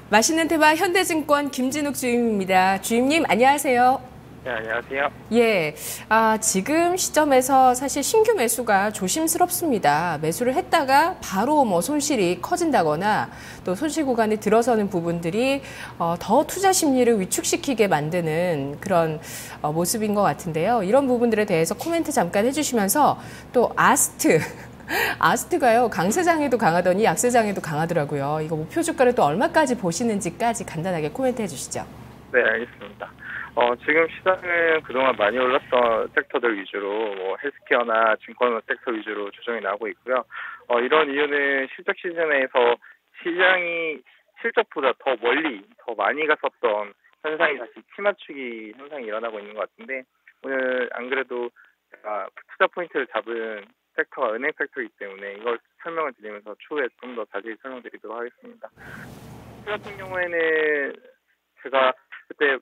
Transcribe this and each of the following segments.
맛있는 대화 현대증권 김진욱 주임입니다. 주임님 안녕하세요. 네, 안녕하세요. 예, 지금 시점에서 사실 신규 매수가 조심스럽습니다. 매수를 했다가 바로 손실이 커진다거나 또 손실 구간에 들어서는 부분들이 더 투자 심리를 위축시키게 만드는 그런 모습인 것 같은데요. 이런 부분들에 대해서 코멘트 잠깐 해주시면서 또 아스트가요, 강세장에도 강하더니 약세장에도 강하더라고요. 이거 목표 주가를 또 얼마까지 보시는지까지 간단하게 코멘트 해주시죠. 네, 알겠습니다. 지금 시장은 그동안 많이 올랐던 섹터들 위주로 헬스케어나 증권 섹터 위주로 조정이 나오고 있고요. 이런 이유는 실적 시즌에서 시장이 실적보다 더 멀리, 더 많이 갔었던 현상이 다시 치맞추기 현상이 일어나고 있는 것 같은데, 오늘 안 그래도 제가 투자 포인트를 잡은 섹터가 은행 섹터이기 때문에 이걸 설명을 드리면서 추후에 좀 더 자세히 설명드리도록 하겠습니다. 그 같은 경우에는 제가 그때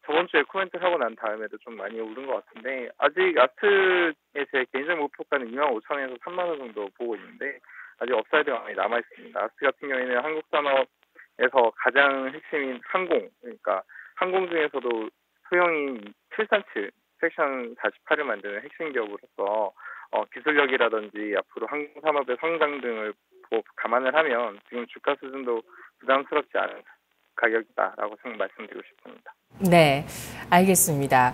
저번 주에 코멘트 하고 난 다음에도 좀 많이 오른 것 같은데, 아직 아트의 제 개인적 목표가는 25,000원에서 3만 원 정도 보고 있는데 아직 업사이드가 많이 남아 있습니다. 아트 같은 경우에는 한국 산업에서 가장 핵심인 항공, 그러니까 항공 중에서도 소형인 737 섹션 48을 만드는 핵심 기업으로서 기술력이라든지 앞으로 항공 산업의 성장 등을 감안을 하면 지금 주가 수준도 부담스럽지 않은 가격이다라고 말씀드리고 싶습니다. 네, 알겠습니다.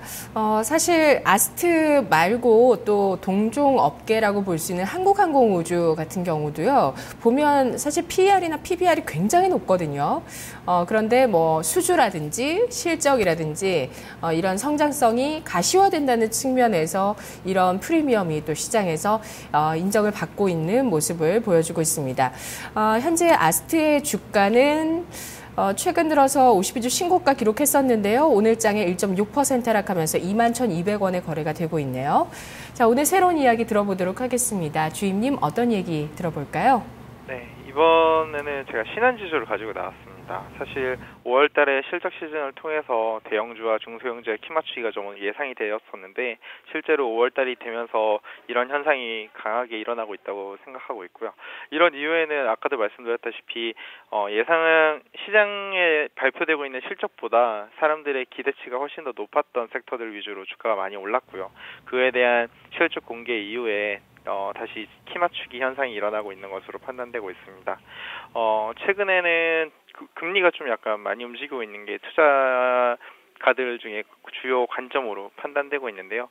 사실 아스트 말고 또 동종 업계라고 볼 수 있는 한국항공우주 같은 경우도요, 보면 사실 PER이나 PBR이 굉장히 높거든요. 그런데 수주라든지 실적이라든지 이런 성장성이 가시화된다는 측면에서 이런 프리미엄이 또 시장에서 인정을 받고 있는 모습을 보여주고 있습니다. 현재 아스트의 주가는 최근 들어서 52주 신고가 기록했었는데요. 오늘 장에 1.6% 하락하면서 21,200원에 거래가 되고 있네요. 자, 오늘 새로운 이야기 들어보도록 하겠습니다. 주임님 어떤 얘기 들어볼까요? 네, 이번에는 제가 신한지주를 가지고 나왔습니다. 사실 5월 달에 실적 시즌을 통해서 대형주와 중소형주의 키 맞추기가 좀 예상이 되었었는데, 실제로 5월 달이 되면서 이런 현상이 강하게 일어나고 있다고 생각하고 있고요. 이런 이유에는 아까도 말씀드렸다시피 시장에 발표되고 있는 실적보다 사람들의 기대치가 훨씬 더 높았던 섹터들 위주로 주가가 많이 올랐고요. 그에 대한 실적 공개 이후에 다시 키 맞추기 현상이 일어나고 있는 것으로 판단되고 있습니다. 최근에는 금리가 좀 약간 많이 움직이고 있는 게 투자가들 중에 주요 관점으로 판단되고 있는데요.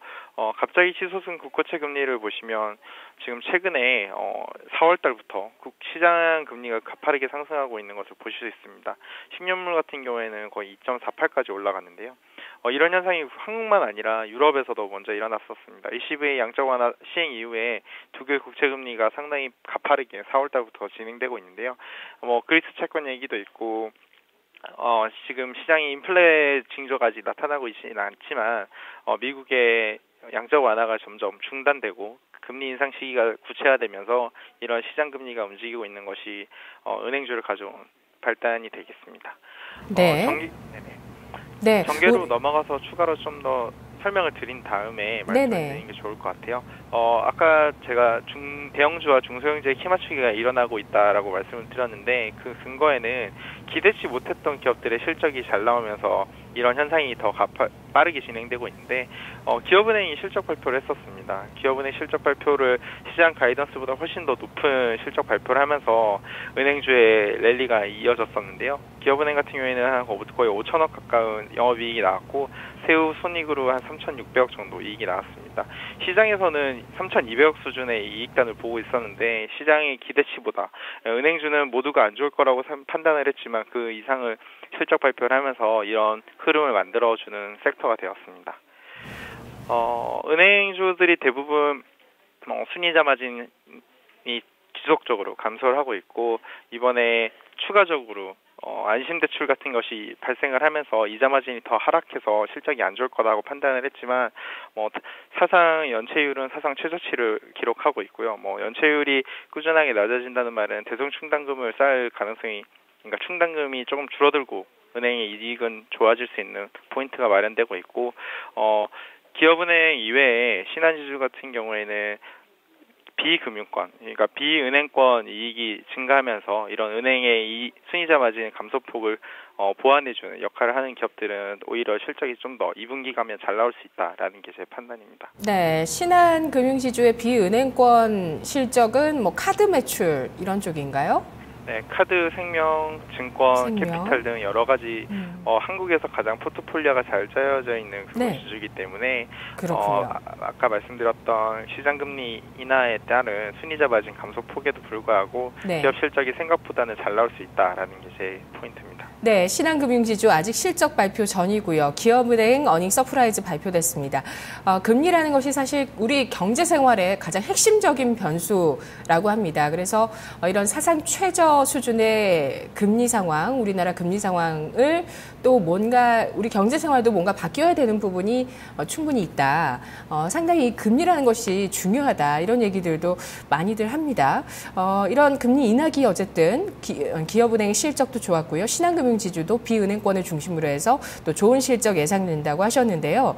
갑자기 치솟은 국고채 금리를 보시면 지금 최근에 4월 달부터 시장 금리가 가파르게 상승하고 있는 것을 보실 수 있습니다. 10년물 같은 경우에는 거의 2.48까지 올라갔는데요. 이런 현상이 한국만 아니라 유럽에서도 먼저 일어났었습니다. ECB의 양적 완화 시행 이후에 독일 국채 금리가 상당히 가파르게 4월 달부터 진행되고 있는데요. 그리스 채권 얘기도 있고, 지금 시장이 인플레 징조가 아직 나타나고 있지는 않지만 미국의 양적 완화가 점점 중단되고 금리 인상 시기가 구체화되면서 이런 시장 금리가 움직이고 있는 것이 은행주를 가져온 발단이 되겠습니다. 네. 네. 전개로 넘어가서 추가로 좀 더 설명을 드린 다음에 말씀드리는 게 좋을 것 같아요. 아까 제가 대형주와 중소형주의 키 맞추기가 일어나고 있다라고 말씀을 드렸는데, 그 근거에는 기대치 못했던 기업들의 실적이 잘 나오면서 이런 현상이 더 빠르게 진행되고 있는데, 기업은행이 실적 발표를 했었습니다. 기업은행 실적 발표를 시장 가이던스보다 훨씬 더 높은 실적 발표를 하면서 은행주의 랠리가 이어졌었는데요. 기업은행 같은 경우에는 거의 5천억 가까운 영업이익이 나왔고, 세후 손익으로 한 3,600억 정도 이익이 나왔습니다. 시장에서는 3,200억 수준의 이익단을 보고 있었는데, 시장의 기대치보다 은행주는 모두가 안 좋을 거라고 판단을 했지만 그 이상을 실적 발표를 하면서 이런 흐름을 만들어주는 섹터가 되었습니다. 은행주들이 대부분 순이자 마진이 지속적으로 감소를 하고 있고, 이번에 추가적으로 안심대출 같은 것이 발생을 하면서 이자 마진이 더 하락해서 실적이 안 좋을 거라고 판단을 했지만, 사상 연체율은 사상 최저치를 기록하고 있고요. 연체율이 꾸준하게 낮아진다는 말은 대손 충당금을 쌓을 가능성이, 그러니까 충당금이 조금 줄어들고 은행의 이익은 좋아질 수 있는 포인트가 마련되고 있고, 기업은행 이외에 신한지주 같은 경우에는 비금융권, 그러니까 비은행권 이익이 증가하면서 이런 은행의 이 순이자 마진 감소폭을 보완해주는 역할을 하는 기업들은 오히려 실적이 좀 더 2분기 가면 잘 나올 수 있다라는 게 제 판단입니다. 네, 신한금융지주의 비은행권 실적은 뭐 카드 매출 이런 쪽인가요? 네, 카드, 생명, 증권, 캐피탈 등 여러 가지 한국에서 가장 포트폴리오가 잘 짜여져 있는 금융주주이기 때문에 아까 말씀드렸던 시장금리 인하에 따른 순이자 마진 감소 폭에도 불구하고 기업 실적이 생각보다는 잘 나올 수 있다라는 게 제 포인트입니다. 네, 신한금융지주 아직 실적 발표 전이고요. 기업은행 어닝 서프라이즈 발표됐습니다. 금리라는 것이 사실 우리 경제 생활의 가장 핵심적인 변수라고 합니다. 그래서 이런 사상 최저 수준의 금리 상황, 우리나라 금리 상황을 또 뭔가 우리 경제 생활도 뭔가 바뀌어야 되는 부분이 충분히 있다. 상당히 이 금리라는 것이 중요하다. 이런 얘기들도 많이들 합니다. 이런 금리 인하기 어쨌든 기업은행의 실적도 좋았고요. 신한금융지주도 비은행권을 중심으로 해서 또 좋은 실적 예상된다고 하셨는데요.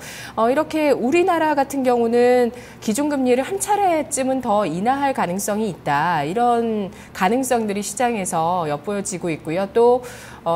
이렇게 우리나라 같은 경우는 기준금리를 한 차례쯤은 더 인하할 가능성이 있다. 이런 가능성들이 시장에서 엿보여지고 있고요. 또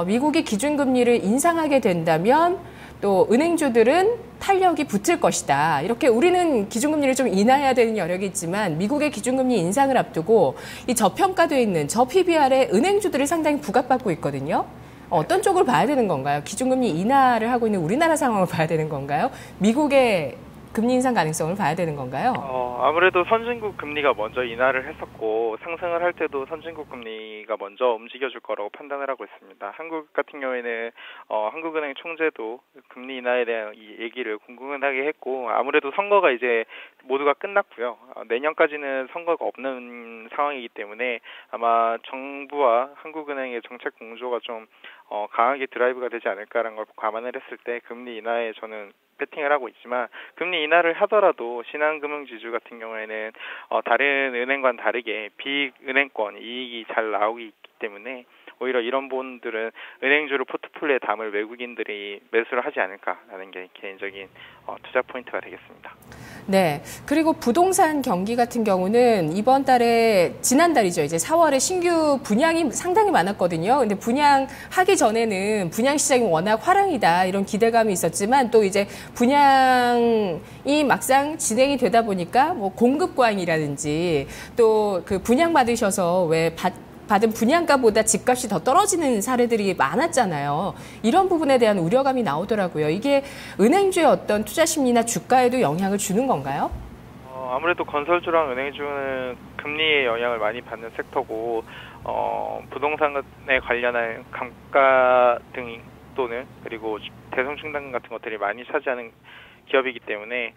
미국이 기준금리를 인상하게 된다면 또 은행주들은 탄력이 붙을 것이다. 이렇게 우리는 기준금리를 좀 인하해야 되는 여력이 있지만 미국의 기준금리 인상을 앞두고 이 저평가되어 있는 저 PBR의 은행주들이 상당히 부각받고 있거든요. 어떤 쪽을 봐야 되는 건가요? 기준금리 인하를 하고 있는 우리나라 상황을 봐야 되는 건가요? 미국의 금리 인상 가능성을 봐야 되는 건가요? 아무래도 선진국 금리가 먼저 인하를 했었고 상승을 할 때도 선진국 금리가 먼저 움직여줄 거라고 판단을 하고 있습니다. 한국 같은 경우에는 한국은행 총재도 금리 인하에 대한 이 얘기를 공공연하게 했고 아무래도 선거가 이제 모두가 끝났고요. 내년까지는 선거가 없는 상황이기 때문에 아마 정부와 한국은행의 정책 공조가 좀 강하게 드라이브가 되지 않을까라는 걸 감안을 했을 때 금리 인하에 저는 배팅을 하고 있지만 금리 인하를 하더라도 신한금융지주 같은 경우에는 다른 은행과는 다르게 비은행권 이익이 잘 나오기 있기 때문에 오히려 이런 본들은 은행주를 포트폴리오에 담을 외국인들이 매수를 하지 않을까라는 게 개인적인 투자 포인트가 되겠습니다. 네. 그리고 부동산 경기 같은 경우는 이번 달에 지난달이죠. 이제 4월에 신규 분양이 상당히 많았거든요. 근데 분양하기 전에는 분양 시장이 워낙 화랑이다 이런 기대감이 있었지만 또 이제 분양이 막상 진행이 되다 보니까 뭐 공급 과잉이라든지 또 그 분양 받으셔서 왜 받은 분양가보다 집값이 더 떨어지는 사례들이 많았잖아요. 이런 부분에 대한 우려감이 나오더라고요. 이게 은행주의 어떤 투자 심리나 주가에도 영향을 주는 건가요? 아무래도 건설주랑 은행주는 금리의 영향을 많이 받는 섹터고 부동산에 관련한 감가 등 또는 그리고 대성충당 같은 것들이 많이 차지하는 기업이기 때문에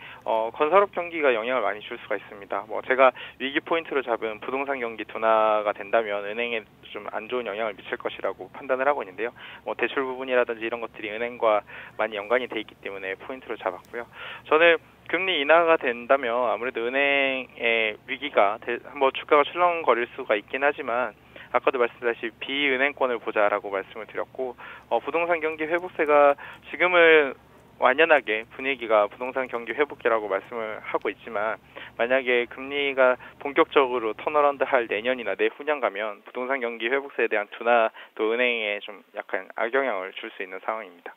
건설업 경기가 영향을 많이 줄 수가 있습니다. 제가 위기 포인트로 잡은 부동산 경기 둔화가 된다면 은행에 좀 안 좋은 영향을 미칠 것이라고 판단을 하고 있는데요. 대출 부분이라든지 이런 것들이 은행과 많이 연관이 돼 있기 때문에 포인트로 잡았고요. 저는 금리 인하가 된다면 아무래도 은행의 위기가 한번 주가가 출렁거릴 수가 있긴 하지만 아까도 말씀드렸다시피 비은행권을 보자라고 말씀을 드렸고 부동산 경기 회복세가 지금은 완연하게 분위기가 부동산 경기 회복기라고 말씀을 하고 있지만 만약에 금리가 본격적으로 턴어라운드 할 내년이나 내후년 가면 부동산 경기 회복세에 대한 둔화 또 은행에 좀 약간 악영향을 줄 수 있는 상황입니다.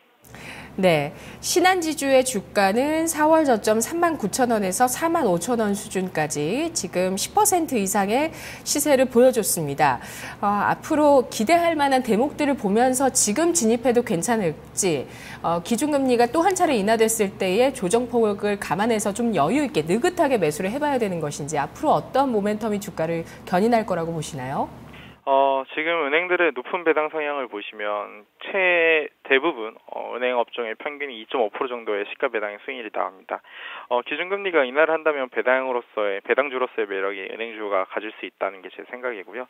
네, 신한지주의 주가는 4월 저점 39,000원에서 45,000원 수준까지 지금 10% 이상의 시세를 보여줬습니다. 앞으로 기대할 만한 대목들을 보면서 지금 진입해도 괜찮을지 기준금리가 또 한 차례 인하됐을 때의 조정폭을 감안해서 좀 여유 있게 느긋하게 매수를 해봐야 되는 것인지 앞으로 어떤 모멘텀이 주가를 견인할 거라고 보시나요? 지금 은행들의 높은 배당 성향을 보시면 대부분 은행 업종의 평균이 2.5% 정도의 시가 배당의 수익률이 나옵니다. 기준금리가 인하를 한다면 배당주로서의 매력이 은행주가 가질 수 있다는 게 제 생각이고요.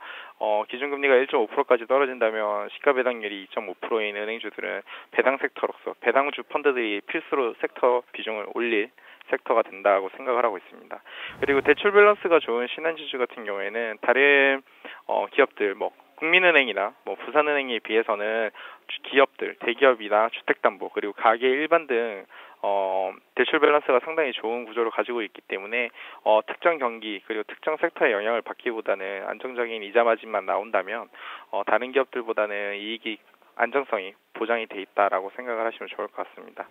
기준금리가 1.5%까지 떨어진다면 시가 배당률이 2.5%인 은행주들은 배당 섹터로서 배당주 펀드들이 필수로 섹터 비중을 올릴 섹터가 된다고 생각을 하고 있습니다. 그리고 대출 밸런스가 좋은 신한지주 같은 경우에는 다른 기업들 국민은행이나 부산은행에 비해서는 기업들, 대기업이나 주택담보 그리고 가계 일반 등 대출 밸런스가 상당히 좋은 구조를 가지고 있기 때문에 특정 경기 그리고 특정 섹터의 영향을 받기보다는 안정적인 이자 마진만 나온다면 다른 기업들보다는 이익이 안정성이 보장이 돼 있다라고 생각을 하시면 좋을 것 같습니다.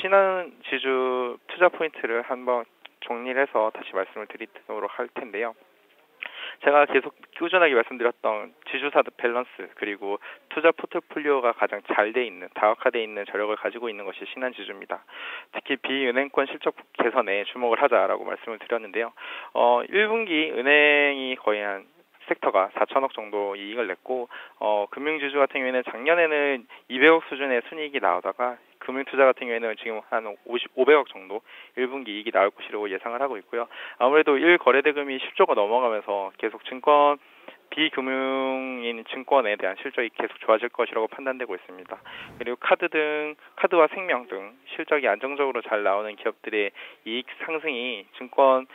신한지주 투자 포인트를 한번 정리를 해서 다시 말씀을 드리도록 할 텐데요. 제가 계속 꾸준하게 말씀드렸던 지주사 밸런스 그리고 투자 포트폴리오가 가장 잘 돼 있는 다각화돼 있는 저력을 가지고 있는 것이 신한지주입니다. 특히 비은행권 실적 개선에 주목을 하자라고 말씀을 드렸는데요. 1분기 은행이 거의 한 섹터가 4천억 정도 이익을 냈고 금융지주 같은 경우에는 작년에는 200억 수준의 순이익이 나오다가 금융투자 같은 경우에는 지금 한 500억 정도 1분기 이익이 나올 것이라고 예상을 하고 있고요. 아무래도 1거래대금이 10조가 넘어가면서 계속 증권 비금융인 증권에 대한 실적이 계속 좋아질 것이라고 판단되고 있습니다. 그리고 카드와 생명 등 실적이 안정적으로 잘 나오는 기업들의 이익 상승이 증권을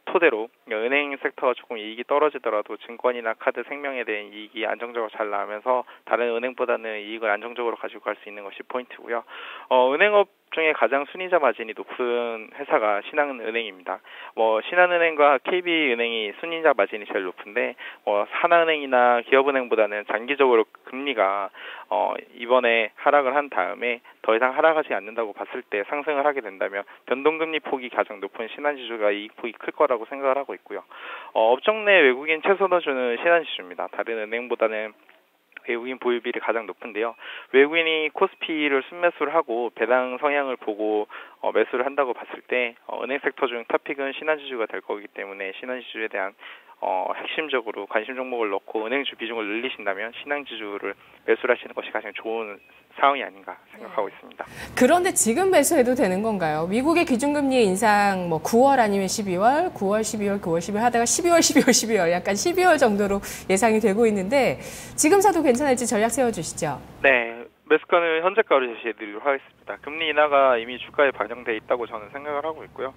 토대로 은행 섹터가 조금 이익이 떨어지더라도 증권이나 카드 생명에 대한 이익이 안정적으로 잘 나오면서 다른 은행보다는 이익을 안정적으로 가지고 갈 수 있는 것이 포인트고요. 은행업 중에 가장 순이자 마진이 높은 회사가 신한은행입니다. 신한은행과 KB은행이 순이자 마진이 제일 높은데 하나은행이나 기업은행보다는 장기적으로 금리가 이번에 하락을 한 다음에 더 이상 하락하지 않는다고 봤을 때 상승을 하게 된다면 변동금리 폭이 가장 높은 신한지주가 이익 폭이 클 거라고 생각을 하고 있고요. 업종 내 외국인 최소 넣어주는 신한지주입니다. 다른 은행보다는 외국인 보유비율이 가장 높은데요. 외국인이 코스피를 순매수를 하고 배당 성향을 보고 매수를 한다고 봤을 때 은행 섹터 중 탑픽은 신한지주가 될 거기 때문에 신한지주에 대한 핵심적으로 관심 종목을 넣고 은행주 비중을 늘리신다면 신한지주를 매수를 하시는 것이 가장 좋은 상황이 아닌가 생각하고 있습니다. 그런데 지금 매수해도 되는 건가요? 미국의 기준금리 인상 9월 아니면 12월, 9월, 12월, 9월, 12월 하다가 12월, 12월, 12월 약간 12월 정도로 예상이 되고 있는데 지금 사도 괜찮을지 전략 세워주시죠. 네. 매수가는 현재가로 제시해드리도록 하겠습니다. 금리 인하가 이미 주가에 반영돼 있다고 저는 생각을 하고 있고요.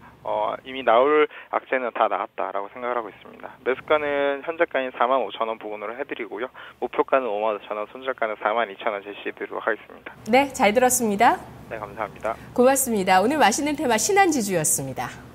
이미 나올 악재는 다 나왔다라고 생각을 하고 있습니다. 매수가는 현재가인 45,000원 부근으로 해드리고요. 목표가는 55,000원, 손절가는 42,000원 제시해드리도록 하겠습니다. 네, 잘 들었습니다. 네, 감사합니다. 고맙습니다. 오늘 맛있는 테마 신한지주였습니다.